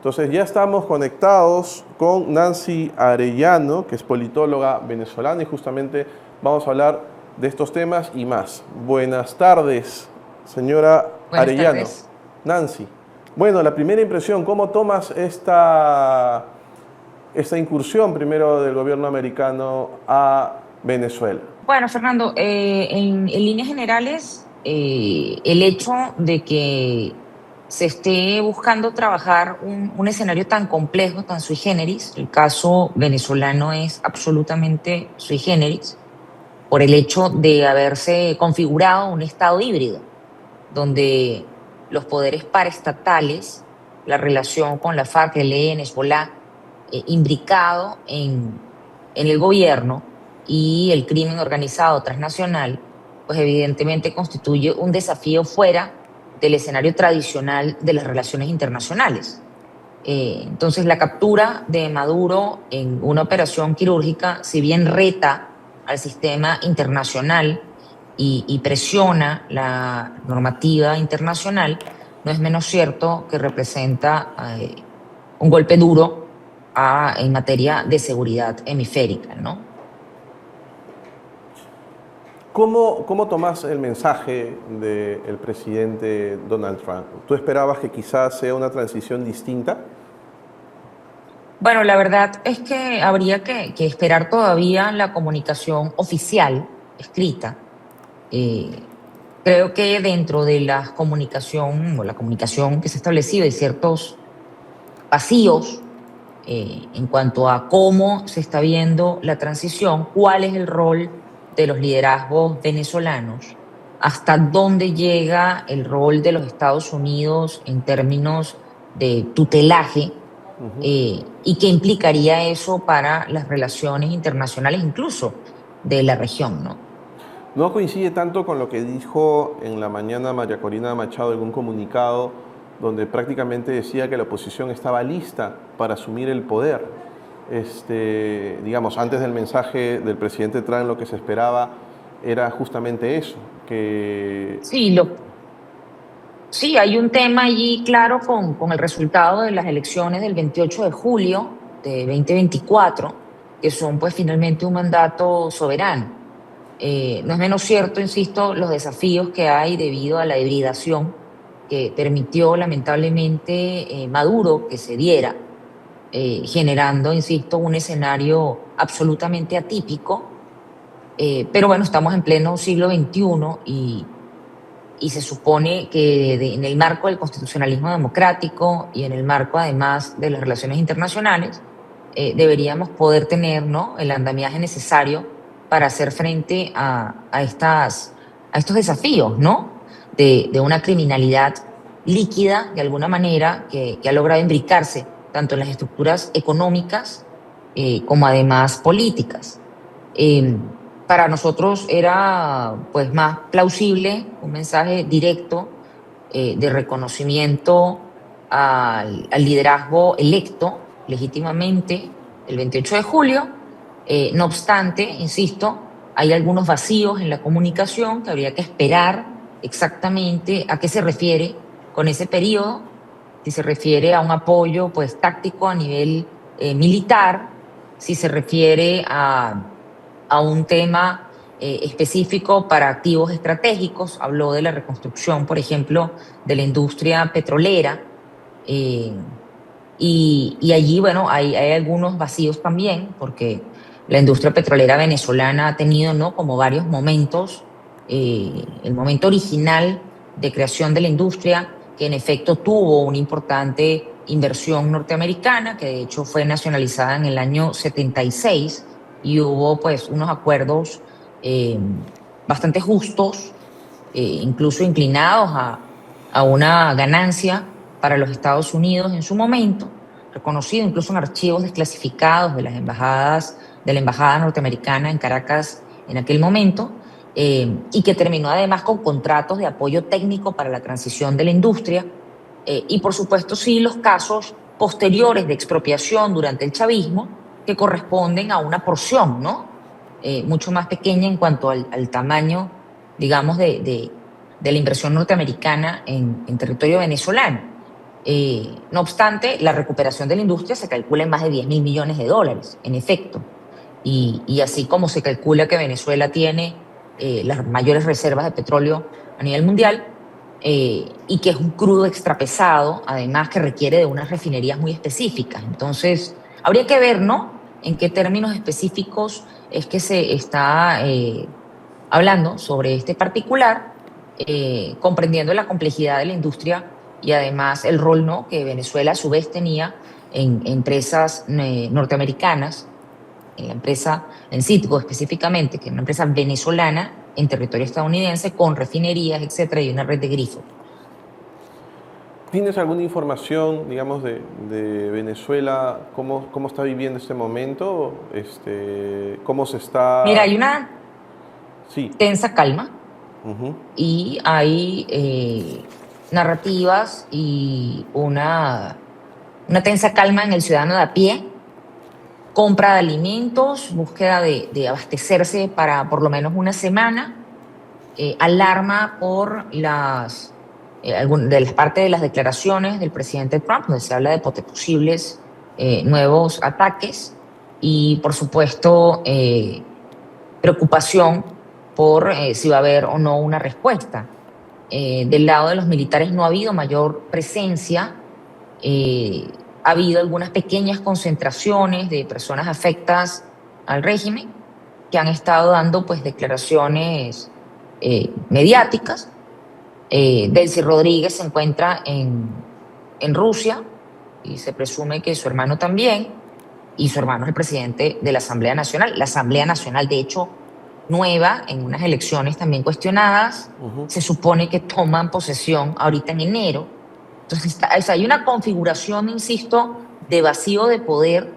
Entonces ya estamos conectados con Nancy Arellano, que es politóloga venezolana, y justamente vamos a hablar de estos temas y más. Buenas tardes, señora Buenas Arellano. tardes. Nancy, bueno, la primera impresión, ¿cómo tomas esta incursión primero del gobierno americano a Venezuela? Bueno, Fernando, en líneas generales, el hecho de que se esté buscando trabajar un escenario tan complejo, tan sui generis, el caso venezolano es absolutamente sui generis, por el hecho de haberse configurado un estado híbrido, donde los poderes paraestatales, la relación con la FARC, el ELN, Hezbolá, imbricado en el gobierno y el crimen organizado transnacional, pues evidentemente constituye un desafío fuera del escenario tradicional de las relaciones internacionales. Entonces, la captura de Maduro en una operación quirúrgica, si bien reta al sistema internacional y presiona la normativa internacional, no es menos cierto que representa un golpe duro en materia de seguridad hemisférica, ¿no? ¿Cómo tomás el mensaje del presidente Donald Trump? ¿Tú esperabas que quizás sea una transición distinta? Bueno, la verdad es que habría que esperar todavía la comunicación oficial, escrita. Eh, Creo que dentro de la comunicación o la comunicación que se ha establecido hay ciertos vacíos en cuanto a cómo se está viendo la transición, cuál es el rol de los liderazgos venezolanos, hasta dónde llega el rol de los Estados Unidos en términos de tutelaje, y qué implicaría eso para las relaciones internacionales, incluso de la región, ¿no? No coincide tanto con lo que dijo en la mañana María Corina Machado en un comunicado donde prácticamente decía que la oposición estaba lista para asumir el poder. Digamos, antes del mensaje del presidente Trump lo que se esperaba era justamente eso, que... Sí, sí, hay un tema allí claro con el resultado de las elecciones del 28 de julio de 2024, que son pues finalmente un mandato soberano. No es menos cierto, insisto, los desafíos que hay debido a la hibridación que permitió lamentablemente Maduro que se diera, generando, insisto, un escenario absolutamente atípico. Pero bueno, estamos en pleno siglo XXI y se supone que en el marco del constitucionalismo democrático y en el marco además de las relaciones internacionales, deberíamos poder tener, ¿no?, el andamiaje necesario para hacer frente a estos desafíos, ¿no?, de una criminalidad líquida, de alguna manera, que ha logrado imbricarse tanto en las estructuras económicas como además políticas. Eh, para nosotros era pues más plausible un mensaje directo de reconocimiento al liderazgo electo legítimamente el 28 de julio. No obstante, insisto, hay algunos vacíos en la comunicación que habría que esperar exactamente a qué se refiere con ese periodo, si se refiere a un apoyo pues táctico a nivel militar, si se refiere a un tema específico para activos estratégicos. Habló de la reconstrucción, por ejemplo, de la industria petrolera. eh, y allí, bueno, hay algunos vacíos también, porque la industria petrolera venezolana ha tenido, ¿no?, como varios momentos. El momento original de creación de la industria, que en efecto tuvo una importante inversión norteamericana, que de hecho fue nacionalizada en el año 76, y hubo pues unos acuerdos eh, bastante justos, incluso inclinados a una ganancia para los Estados Unidos en su momento, reconocido incluso en archivos desclasificados de las embajadas, de la embajada norteamericana en Caracas en aquel momento, y que terminó además con contratos de apoyo técnico para la transición de la industria. Y por supuesto, sí, los casos posteriores de expropiación durante el chavismo, que corresponden a una porción, ¿no?, mucho más pequeña en cuanto al tamaño, digamos, de la inversión norteamericana en territorio venezolano. No obstante, la recuperación de la industria se calcula en más de 10.000 millones de dólares, en efecto. Y así como se calcula que Venezuela tiene las mayores reservas de petróleo a nivel mundial, y que es un crudo extrapesado, además que requiere de unas refinerías muy específicas. Entonces, habría que ver, ¿no? En qué términos específicos es que se está hablando sobre este particular, comprendiendo la complejidad de la industria y además el rol, ¿no?, que Venezuela a su vez tenía en empresas norteamericanas, en la empresa, en Citgo específicamente, que es una empresa venezolana en territorio estadounidense con refinerías, etcétera, y una red de grifos. ¿Tienes alguna información, digamos, de Venezuela? ¿Cómo está viviendo este momento? ¿Cómo se Mira, está...? hay una Sí. tensa calma Ujú. y hay narrativas y una tensa calma en el ciudadano de a pie, compra de alimentos, búsqueda de abastecerse para por lo menos una semana, alarma por de las partes de las declaraciones del presidente Trump, donde se habla de posibles nuevos ataques y, por supuesto, preocupación por si va a haber o no una respuesta. Del lado de los militares no ha habido mayor presencia. Ha habido algunas pequeñas concentraciones de personas afectas al régimen que han estado dando pues declaraciones mediáticas. Delcy Rodríguez se encuentra en Rusia y se presume que su hermano también, y su hermano es el presidente de la Asamblea Nacional. La Asamblea Nacional, de hecho, nueva, en unas elecciones también cuestionadas, se supone que toman posesión ahorita en enero. Entonces, o sea, hay una configuración, insisto, de vacío de poder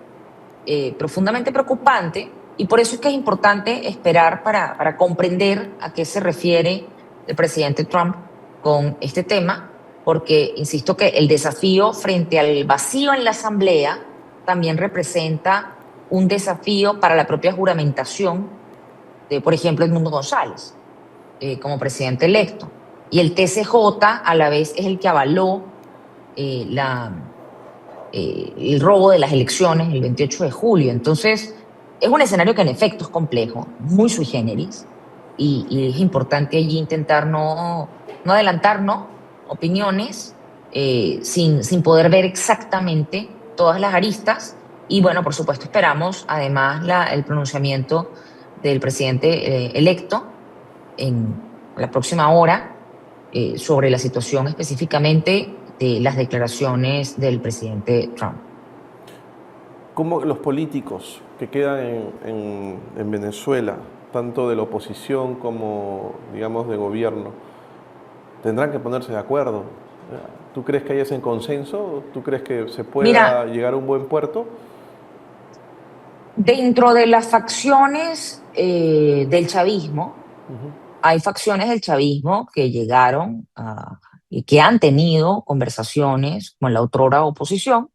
profundamente preocupante, y por eso es que es importante esperar para comprender a qué se refiere el presidente Trump con este tema, porque insisto que el desafío frente al vacío en la Asamblea también representa un desafío para la propia juramentación de, por ejemplo, Edmundo González como presidente electo. Y el TCJ a la vez es el que avaló el robo de las elecciones el 28 de julio. Entonces, es un escenario que en efecto es complejo, muy sui generis, y es importante allí intentar no adelantarnos opiniones sin poder ver exactamente todas las aristas. Y bueno, por supuesto, esperamos además el pronunciamiento del presidente electo en la próxima hora sobre la situación específicamente de las declaraciones del presidente Trump. ¿Cómo los políticos que quedan en Venezuela, tanto de la oposición como, digamos, de gobierno, tendrán que ponerse de acuerdo? ¿Tú crees que hay ese consenso? ¿Tú crees que se pueda Mira, llegar a un buen puerto? dentro de las facciones del chavismo, hay facciones del chavismo que llegaron y que han tenido conversaciones con la otrora oposición.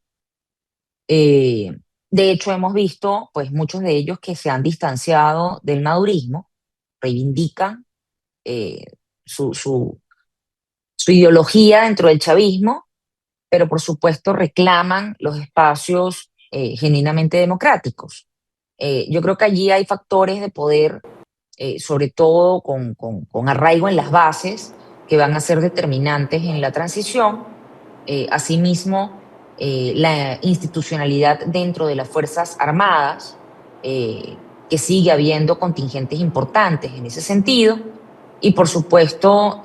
Eh, de hecho, hemos visto, pues, muchos de ellos que se han distanciado del madurismo, reivindican eh, su ideología dentro del chavismo, pero por supuesto reclaman los espacios genuinamente democráticos. Yo creo que allí hay factores de poder, sobre todo con arraigo en las bases, que van a ser determinantes en la transición. Asimismo, la institucionalidad dentro de las Fuerzas Armadas, que sigue habiendo contingentes importantes en ese sentido, y por supuesto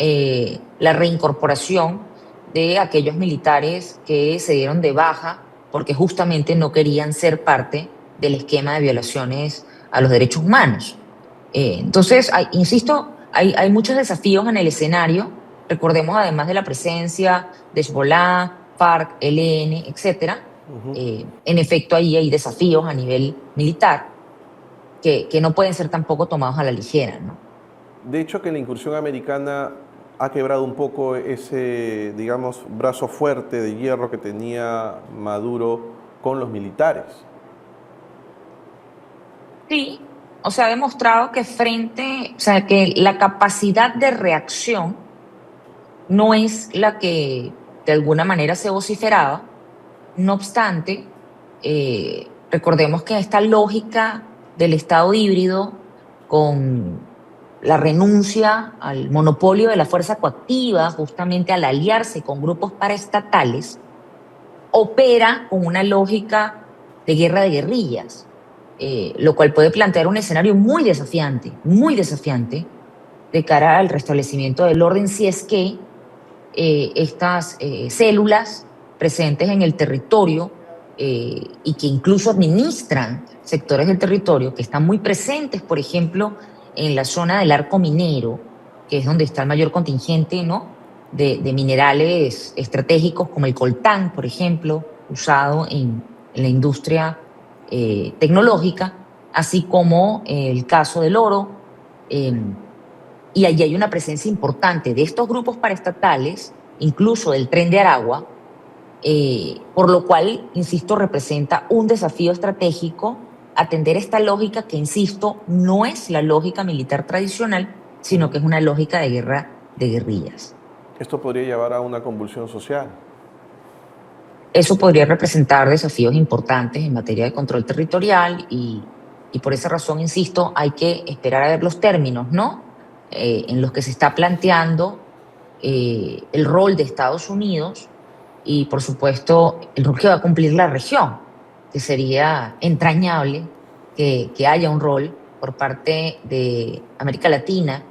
la reincorporación de aquellos militares que se dieron de baja porque justamente no querían ser parte del esquema de violaciones a los derechos humanos. Entonces, insisto, hay muchos desafíos en el escenario. Recordemos además de la presencia de Hezbollah, FARC, ELN, etcétera. En efecto, ahí hay desafíos a nivel militar que no pueden ser tampoco tomados a la ligera, ¿no? De hecho, que la incursión americana ha quebrado un poco ese, digamos, brazo fuerte de hierro que tenía Maduro con los militares. Sí, o sea, ha demostrado que o sea, que la capacidad de reacción no es la que de alguna manera se vociferaba. No obstante, recordemos que esta lógica del Estado híbrido, con la renuncia al monopolio de la fuerza coactiva, justamente al aliarse con grupos paraestatales, opera con una lógica de guerra de guerrillas, lo cual puede plantear un escenario muy desafiante de cara al restablecimiento del orden si es que estas células presentes en el territorio y que incluso administran sectores del territorio que están muy presentes, por ejemplo, en la zona del arco minero, que es donde está el mayor contingente, ¿no?, de minerales estratégicos como el coltán, por ejemplo, usado en la industria tecnológica, así como el caso del oro. Y allí hay una presencia importante de estos grupos paraestatales, incluso del Tren de Aragua, por lo cual, insisto, representa un desafío estratégico atender esta lógica que, insisto, no es la lógica militar tradicional, sino que es una lógica de guerra de guerrillas. Esto podría llevar a una convulsión social. Eso podría representar desafíos importantes en materia de control territorial y por esa razón, insisto, hay que esperar a ver los términos, ¿no?, en los que se está planteando el rol de Estados Unidos y, por supuesto, el rol que va a cumplir la región, que sería entrañable que haya un rol por parte de América Latina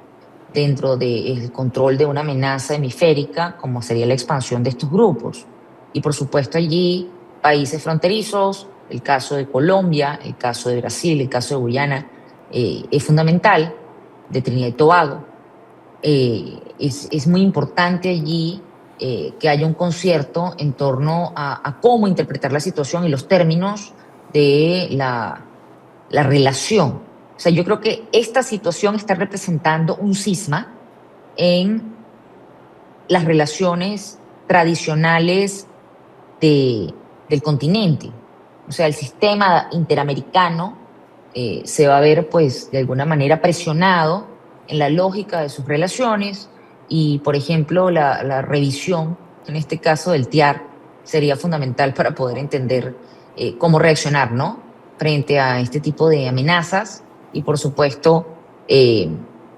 dentro del control de una amenaza hemisférica, como sería la expansión de estos grupos. Y, por supuesto, allí países fronterizos, el caso de Colombia, el caso de Brasil, el caso de Guyana, es fundamental, de Trinidad y Tobago. Es muy importante allí que haya un concierto en torno a cómo interpretar la situación y los términos de la relación. O sea, yo creo que esta situación está representando un cisma en las relaciones tradicionales del continente. O sea, el sistema interamericano se va a ver, pues, de alguna manera presionado en la lógica de sus relaciones y, por ejemplo, la revisión, en este caso del TIAR, sería fundamental para poder entender cómo reaccionar, ¿no?, frente a este tipo de amenazas y, por supuesto,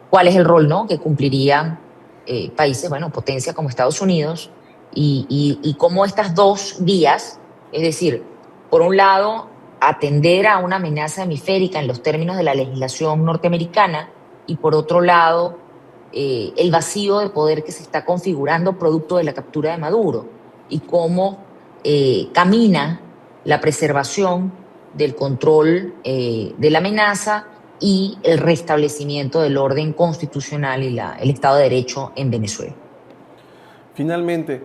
cuál es el rol, ¿no?, que cumplirían países, bueno, potencia como Estados Unidos y cómo estas dos vías, es decir, por un lado, atender a una amenaza hemisférica en los términos de la legislación norteamericana y, por otro lado, el vacío de poder que se está configurando producto de la captura de Maduro y cómo camina la preservación del control de la amenaza y el restablecimiento del orden constitucional y el Estado de Derecho en Venezuela. Finalmente,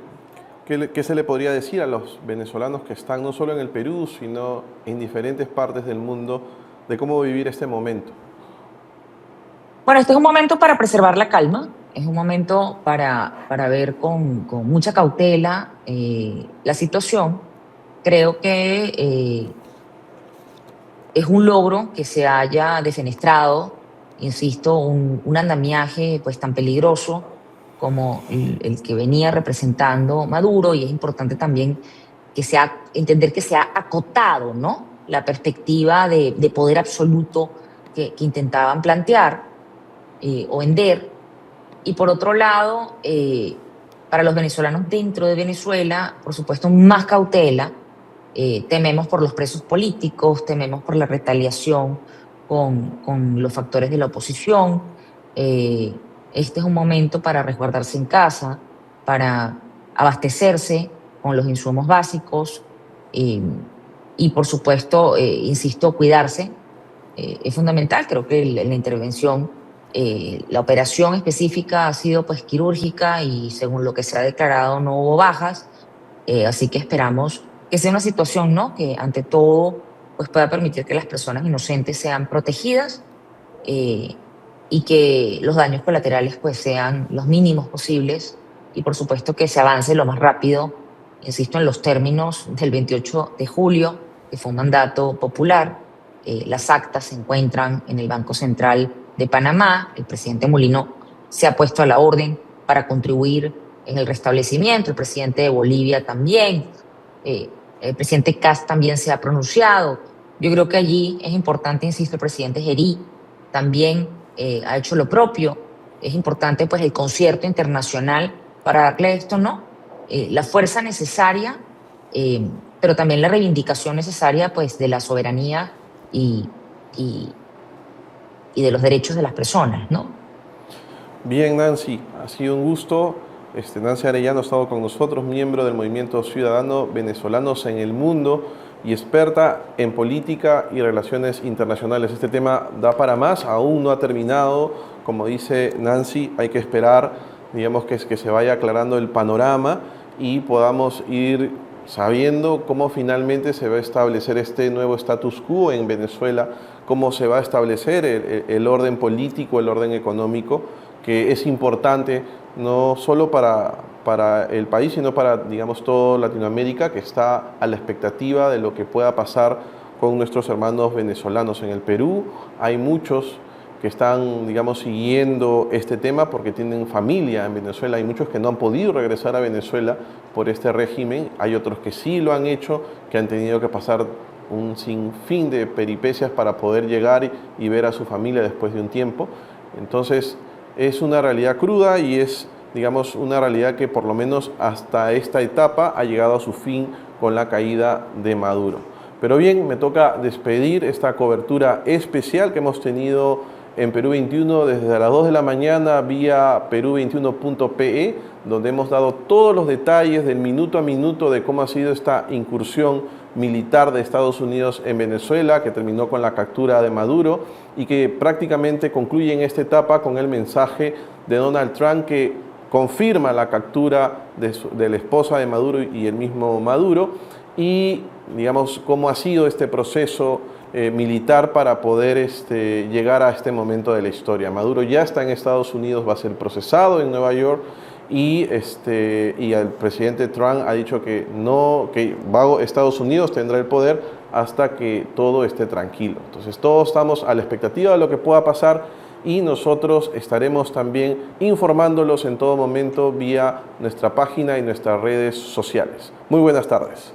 ¿qué se le podría decir a los venezolanos que están no solo en el Perú, sino en diferentes partes del mundo, de cómo vivir este momento? Bueno, este es un momento para preservar la calma, es un momento para ver con mucha cautela la situación. Creo que es un logro que se haya defenestrado, insisto, un andamiaje pues tan peligroso como el que venía representando Maduro, y es importante también entender que se ha acotado, ¿no?, la perspectiva de poder absoluto que intentaban plantear o vender. Y por otro lado, para los venezolanos dentro de Venezuela, por supuesto, más cautela. Tememos por los presos políticos, tememos por la retaliación con los factores de la oposición. Este es un momento para resguardarse en casa, para abastecerse con los insumos básicos y, por supuesto, insisto, cuidarse. Es fundamental. Creo que la intervención, la operación específica ha sido pues quirúrgica y, según lo que se ha declarado, no hubo bajas. Así que esperamos que sea una situación, ¿no?, que ante todo pues pueda permitir que las personas inocentes sean protegidas y que los daños colaterales pues sean los mínimos posibles y, por supuesto, que se avance lo más rápido, insisto, en los términos del 28 de julio, que fue un mandato popular. Las actas se encuentran en el Banco Central de Panamá. El presidente Mulino se ha puesto a la orden para contribuir en el restablecimiento, el presidente de Bolivia también, el presidente Kast también se ha pronunciado. Yo creo que allí es importante, insisto, el presidente Gerí también ha hecho lo propio. Es importante pues el concierto internacional para darle esto, ¿no? La fuerza necesaria, pero también la reivindicación necesaria pues de la soberanía y, y, y de los derechos de las personas, ¿no? Bien, Nancy, ha sido un gusto. Nancy Arellano ha estado con nosotros, miembro del Movimiento Ciudadano Venezolanos en el Mundo y experta en política y relaciones internacionales. Este tema da para más, aún no ha terminado. Como dice Nancy, hay que esperar, digamos, que se vaya aclarando el panorama y podamos ir sabiendo cómo finalmente se va a establecer este nuevo status quo en Venezuela, cómo se va a establecer el orden político, el orden económico, que es importante no solo para el país, sino para, digamos, toda Latinoamérica, que está a la expectativa de lo que pueda pasar con nuestros hermanos venezolanos. En el Perú hay muchos que están, digamos, siguiendo este tema porque tienen familia en Venezuela. Hay muchos que no han podido regresar a Venezuela por este régimen. Hay otros que sí lo han hecho, que han tenido que pasar un sinfín de peripecias para poder llegar y ver a su familia después de un tiempo. Entonces, es una realidad cruda y es, digamos, una realidad que por lo menos hasta esta etapa ha llegado a su fin con la caída de Maduro. Pero bien, me toca despedir esta cobertura especial que hemos tenido en Perú 21 desde las 2 de la mañana vía peru21.pe, donde hemos dado todos los detalles del minuto a minuto de cómo ha sido esta incursión militar de Estados Unidos en Venezuela, que terminó con la captura de Maduro y que prácticamente concluye en esta etapa con el mensaje de Donald Trump que confirma la captura de la esposa de Maduro y el mismo Maduro y, digamos, cómo ha sido este proceso militar para poder llegar a este momento de la historia. Maduro ya está en Estados Unidos, va a ser procesado en Nueva York y el presidente Trump ha dicho que Estados Unidos tendrá el poder hasta que todo esté tranquilo. Entonces todos estamos a la expectativa de lo que pueda pasar y nosotros estaremos también informándolos en todo momento vía nuestra página y nuestras redes sociales. Muy buenas tardes.